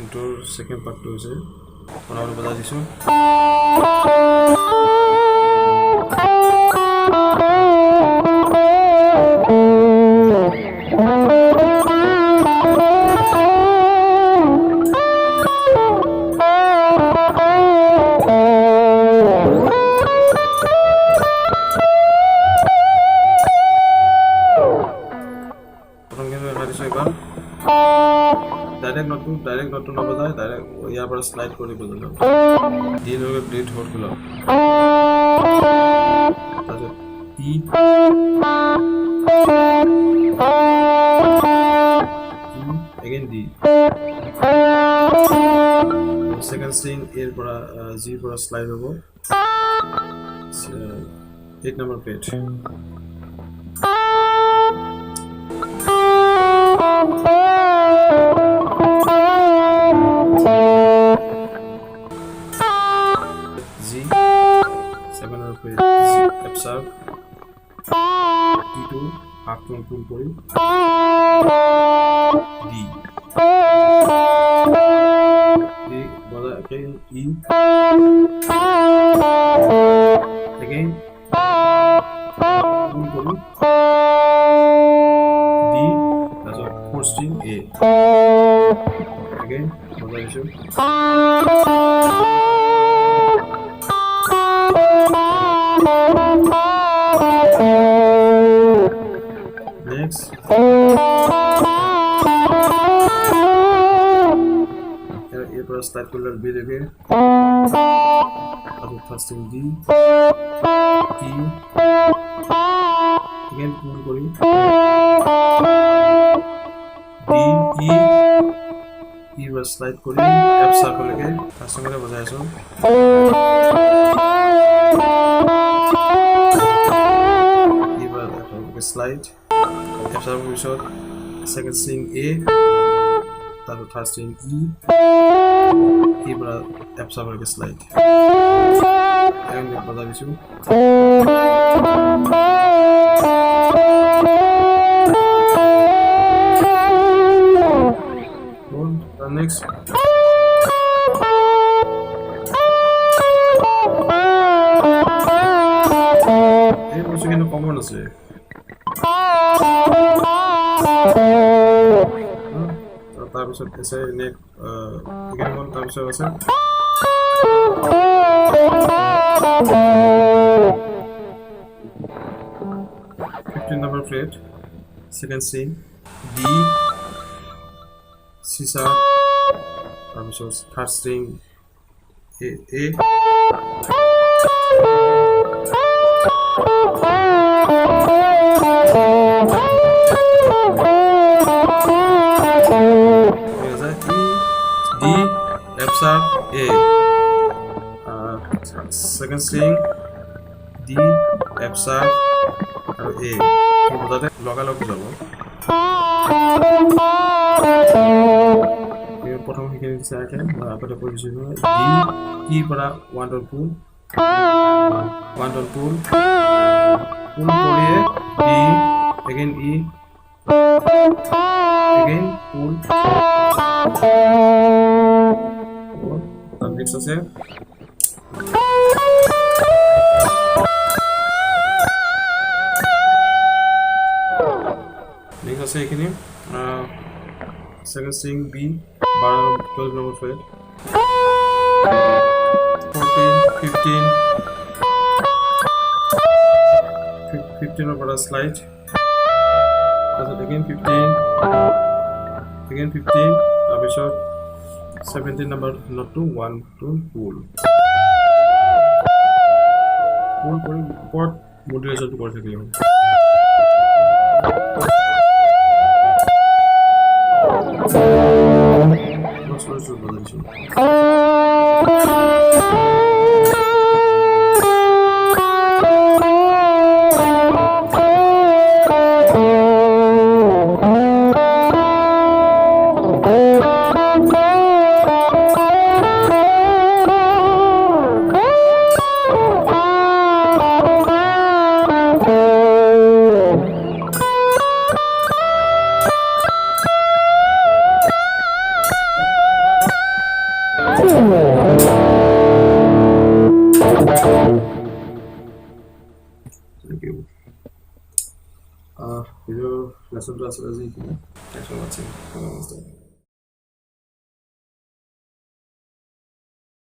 ইন্ট্ৰোৰ second পাৰ্টটো হৈছে বনাবলৈ বজাই দিছোঁ डायरेक्ट नोट ना बजाए डायरेक्ट यहाँ पर स्लाइड कर बजा डी लगे ब्रेड होल्ड कर E again D second string A पर जी पर स्लाइड होबो 8 number page observe Jitu half tone pull kori D bola again E again pull kori D as a fourth string A again bola issue next ये पर start कर B लगे अब first string D E again pull करी D ई पर slide करी F circle लगे first में बजाइছো slide after we shot second string A then third string E bra absorber ke slide and bata disu the next এই বস্তু কিন্তু common আছে তাৰপিছত আছে নেক একেন তাৰপিছত আছে 15 number fret second string D C sharp তাৰপিছত third string A F sharp A second string D F sharp और A ये बताते लगा लग जाओ ये प्रथम ही के से आके आपने पोजीशन में D E पर one dot pull pull करिए D again E again pull next আছে next আছে এখানে second string B 12 number fret 14 15 over a slide again 15 তাৰপিছত 17 number not to 1 to pull কৰি পট মডুলেশন কৰি থাকিলে Thank you. Video lesson to us as thanks for watching. Have a nice day.